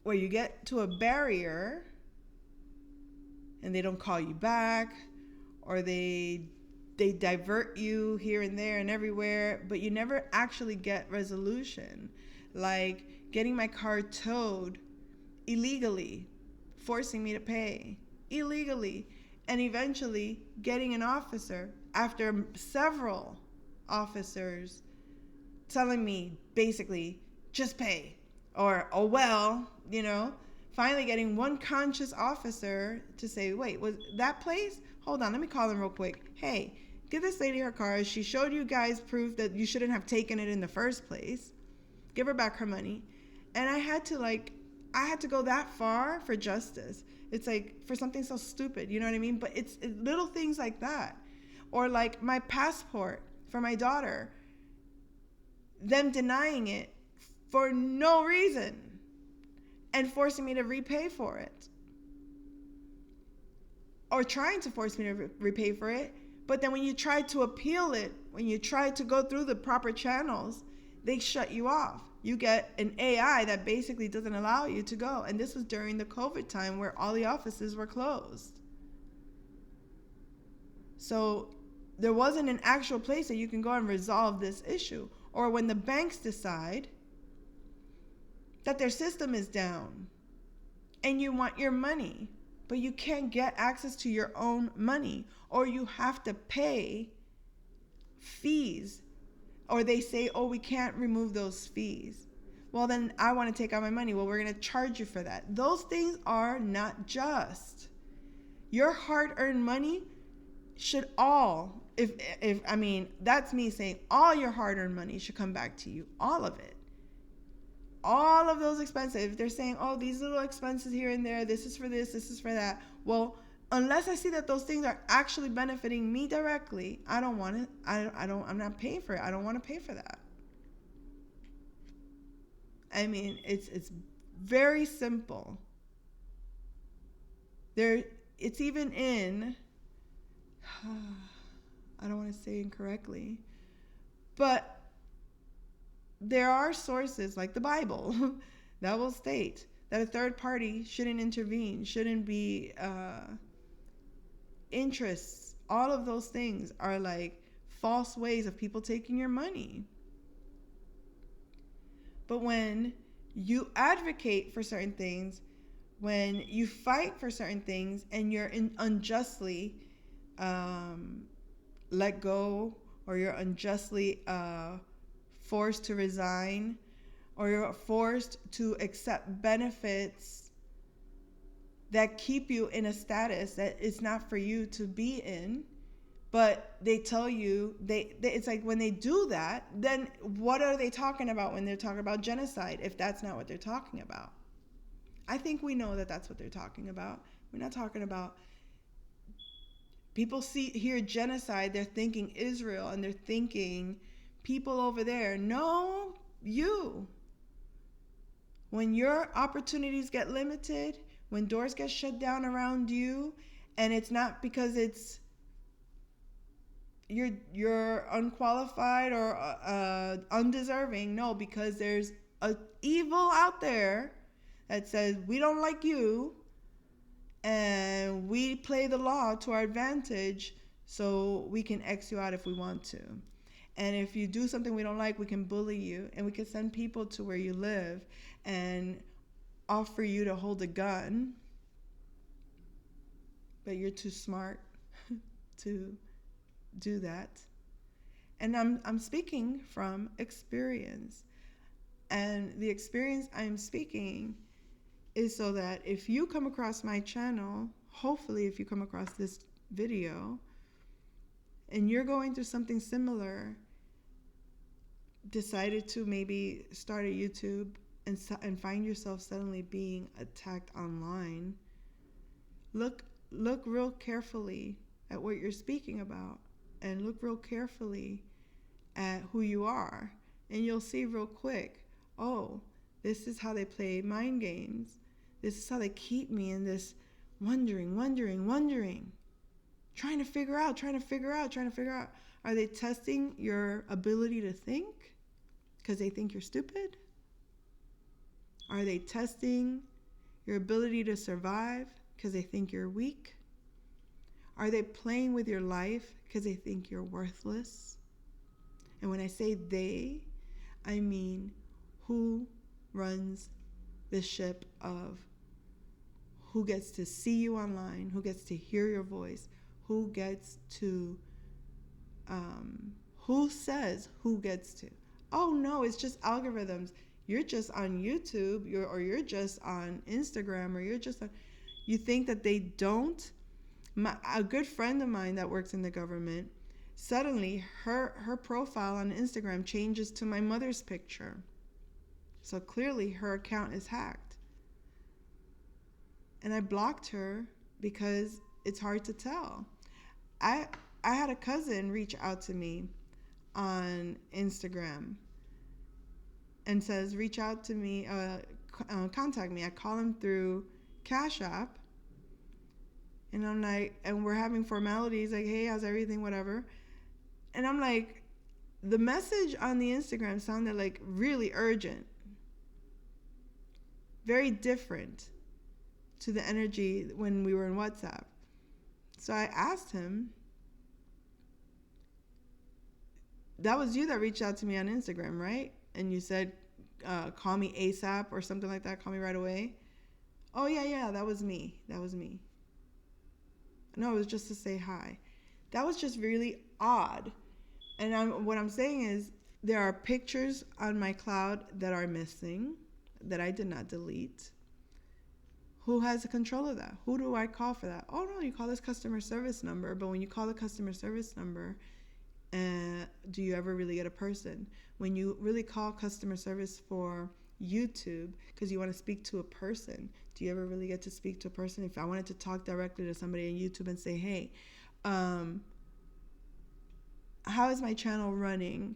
you get to a barrier and they don't call you back, or they divert you here and there and everywhere, but you never actually get resolution. Like getting my car towed illegally, forcing me to pay illegally, and eventually getting an officer after several officers telling me basically just pay, or oh well, finally getting one conscious officer to say, wait, was that place? Hold on, let me call them real quick. Hey, give this lady her car. She showed you guys proof that you shouldn't have taken it in the first place. Give her back her money. And I had to go that far for justice. It's like for something so stupid, you know what I mean? But it's little things like that. Or like my passport for my daughter, them denying it for no reason and forcing me to repay for it. Or trying to force me to repay for it. But then when you try to appeal it, when you try to go through the proper channels, they shut you off. You get an AI that basically doesn't allow you to go. And this was during the COVID time where all the offices were closed. So there wasn't an actual place that you can go and resolve this issue. Or when the banks decide that their system is down and you want your money, but you can't get access to your own money, or you have to pay fees, or they say, oh, we can't remove those fees. Well, then I want to take out my money. Well, we're going to charge you for that. Those things are not just. Your hard-earned money should all, that's me saying all your hard-earned money should come back to you, all of it. All of those expenses. If they're saying, oh, these little expenses here and there, this is for this is for that. Well, unless I see that those things are actually benefiting me directly, I don't want it. I'm not paying for it. I don't want to pay for that. I mean, it's very simple. It's even in, I don't want to say incorrectly, but there are sources like the Bible that will state that a third party shouldn't intervene, shouldn't be interests. All of those things are like false ways of people taking your money. But when you advocate for certain things, when you fight for certain things and you're unjustly let go, or you're unjustly forced to resign, or you're forced to accept benefits that keep you in a status that it's not for you to be in, but they tell you, it's like when they do that, then what are they talking about when they're talking about genocide if that's not what they're talking about? I think we know that that's what they're talking about. We're not talking about people hear genocide, they're thinking Israel, and they're thinking people over there. No, you. When your opportunities get limited, when doors get shut down around you, and it's not because you're unqualified or undeserving. No, because there's a evil out there that says we don't like you, and we play the law to our advantage so we can X you out if we want to. And if you do something we don't like, we can bully you, and we can send people to where you live and offer you to hold a gun, but you're too smart to do that. And I'm speaking from experience. And the experience I'm speaking is so that if you come across my channel, hopefully if you come across this video and you're going through something similar, decided to maybe start a YouTube and find yourself suddenly being attacked online, look real carefully at what you're speaking about, and look real carefully at who you are, and you'll see real quick, oh, this is how they play mind games. This is how they keep me in this wondering, trying to figure out. Are they testing your ability to think because they think you're stupid? Are they testing your ability to survive because they think you're weak? Are they playing with your life because they think you're worthless? And when I say they, I mean who runs the ship of who gets to see you online, who gets to hear your voice, who gets to, who says who gets to. Oh no, it's just algorithms. You're just on YouTube, or you're just on Instagram, or you're just on, you think that they don't? A good friend of mine that works in the government, suddenly her profile on Instagram changes to my mother's picture. So clearly her account is hacked. And I blocked her because it's hard to tell. I had a cousin reach out to me on Instagram and says, reach out to me, contact me. I call him through Cash App. And I'm like, and we're having formalities like, hey, how's everything, whatever. And I'm like, the message on the Instagram sounded like really urgent. Very different to the energy when we were in WhatsApp. So I asked him, that was you that reached out to me on Instagram, right? And you said, call me ASAP or something like that. Call me right away. Oh, yeah, that was me. No, it was just to say hi. That was just really odd. And what I'm saying is there are pictures on my cloud that are missing that I did not delete. Who has the control of that? Who do I call for that? Oh, no, you call this customer service number. But when you call the customer service number, do you ever really get a person? When you really call customer service for YouTube because you want to speak to a person, do you ever really get to speak to a person? If I wanted to talk directly to somebody on YouTube and say, hey, how is my channel running?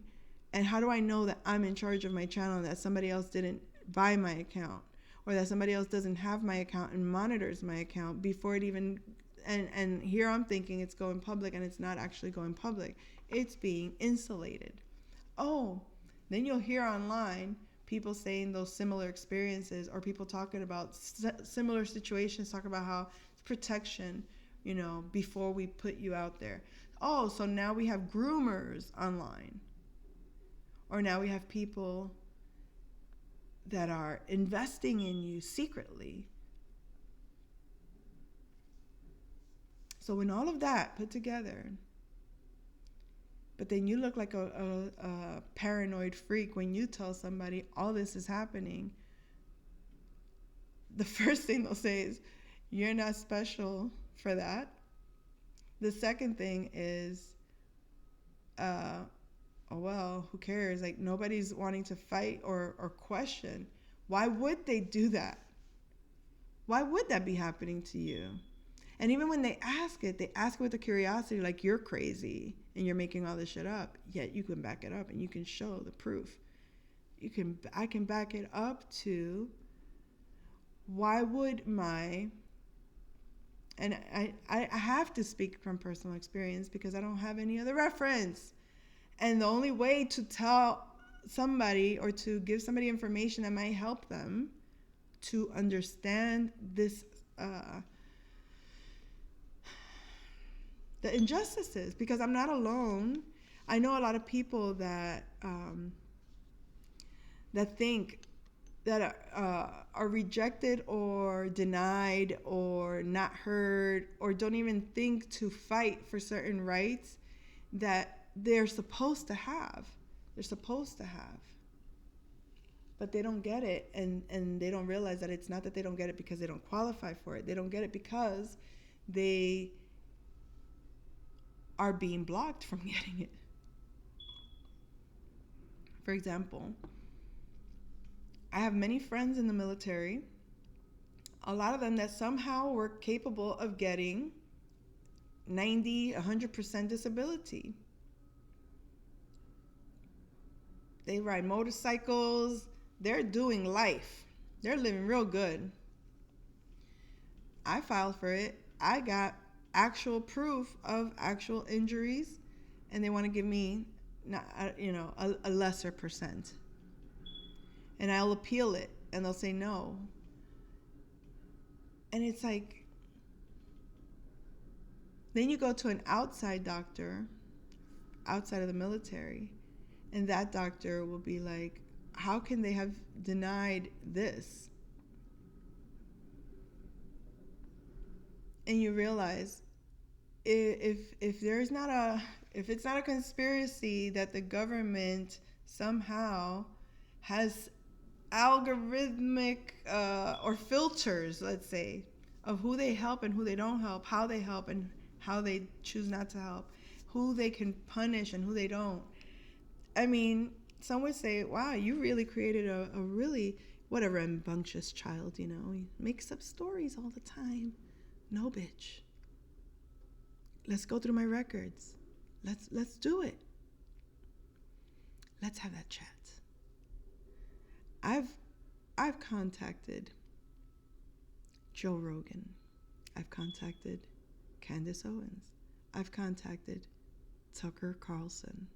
And how do I know that I'm in charge of my channel and that somebody else didn't buy my account, or that somebody else doesn't have my account and monitors my account before it even, and here I'm thinking it's going public, and it's not actually going public. It's being insulated. Oh, then you'll hear online people saying those similar experiences, or people talking about similar situations, talk about how it's protection, before we put you out there. Oh, so now we have groomers online. Or now we have people that are investing in you secretly. So when all of that put together, but then you look like a paranoid freak when you tell somebody all this is happening, the first thing they'll say is, you're not special for that. The second thing is, oh, well, who cares? Like, nobody's wanting to fight or question. Why would they do that? Why would that be happening to you? And even when they ask it with a curiosity, like you're crazy and you're making all this shit up. Yet you can back it up and you can show the proof. I can back it up to why would my, and I have to speak from personal experience because I don't have any other reference. And the only way to tell somebody or to give somebody information that might help them to understand this, the injustices, because I'm not alone. I know a lot of people that that think that are rejected or denied or not heard or don't even think to fight for certain rights that they're supposed to have. They're supposed to have. But they don't get it, and they don't realize that it's not that they don't get it because they don't qualify for it. They don't get it because they are being blocked from getting it. For example, I have many friends in the military, a lot of them that somehow were capable of getting 90, 100% disability. They ride motorcycles, they're doing life. They're living real good. I filed for it. I got actual proof of actual injuries, and they want to give me, a lesser percent. And I'll appeal it, and they'll say no. And it's like, then you go to an outside doctor, outside of the military, and that doctor will be like, how can they have denied this? And you realize if it's not a conspiracy that the government somehow has algorithmic or filters, let's say, of who they help and who they don't help, how they help and how they choose not to help, who they can punish and who they don't. I mean, some would say, wow, you really created a really, what a rambunctious child, He makes up stories all the time. No, bitch. Let's go through my records. Let's do it. Let's have that chat. I've contacted Joe Rogan. I've contacted Candace Owens. I've contacted Tucker Carlson.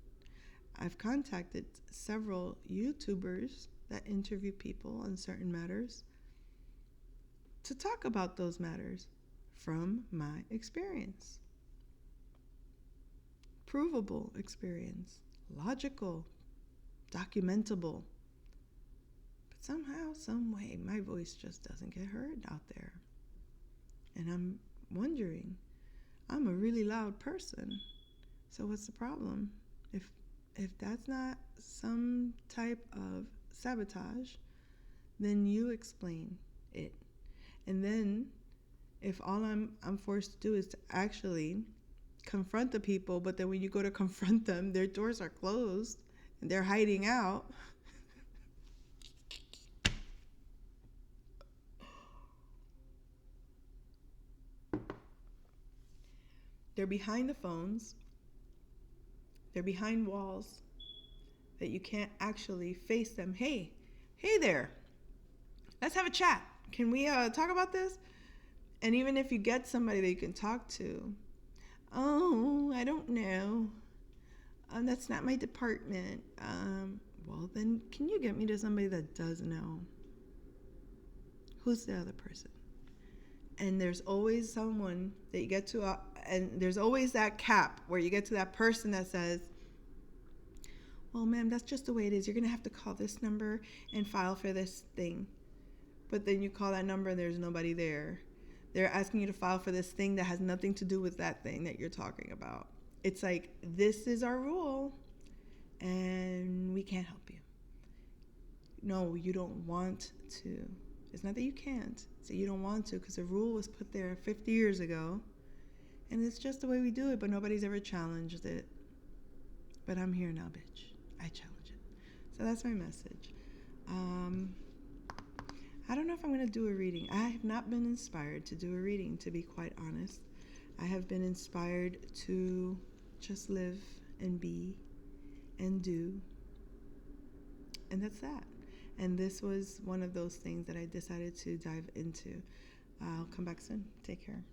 I've contacted several YouTubers that interview people on certain matters to talk about those matters from my experience. Provable experience, logical, documentable. But somehow, some way, my voice just doesn't get heard out there. And I'm wondering, I'm a really loud person. So what's the problem? If that's not some type of sabotage, then you explain it. And then if all I'm forced to do is to actually confront the people, but then when you go to confront them, their doors are closed and they're hiding out. They're behind the phones. They're behind walls that you can't actually face them. Hey there, let's have a chat. Can we talk about this? And even if you get somebody that you can talk to, oh, I don't know. That's not my department. Well, then can you get me to somebody that does know? Who's the other person? And there's always someone that you get to, and there's always that cap where you get to that person that says, well, ma'am, that's just the way it is. You're going to have to call this number and file for this thing. But then you call that number and there's nobody there. They're asking you to file for this thing that has nothing to do with that thing that you're talking about. It's like, this is our rule and we can't help you. No, you don't want to. It's not that you can't. It's that you don't want to, because the rule was put there 50 years ago. And it's just the way we do it, but nobody's ever challenged it. But I'm here now, bitch. I challenge it. So that's my message. I don't know if I'm going to do a reading. I have not been inspired to do a reading, to be quite honest. I have been inspired to just live and be and do. And that's that. And this was one of those things that I decided to dive into. I'll come back soon. Take care.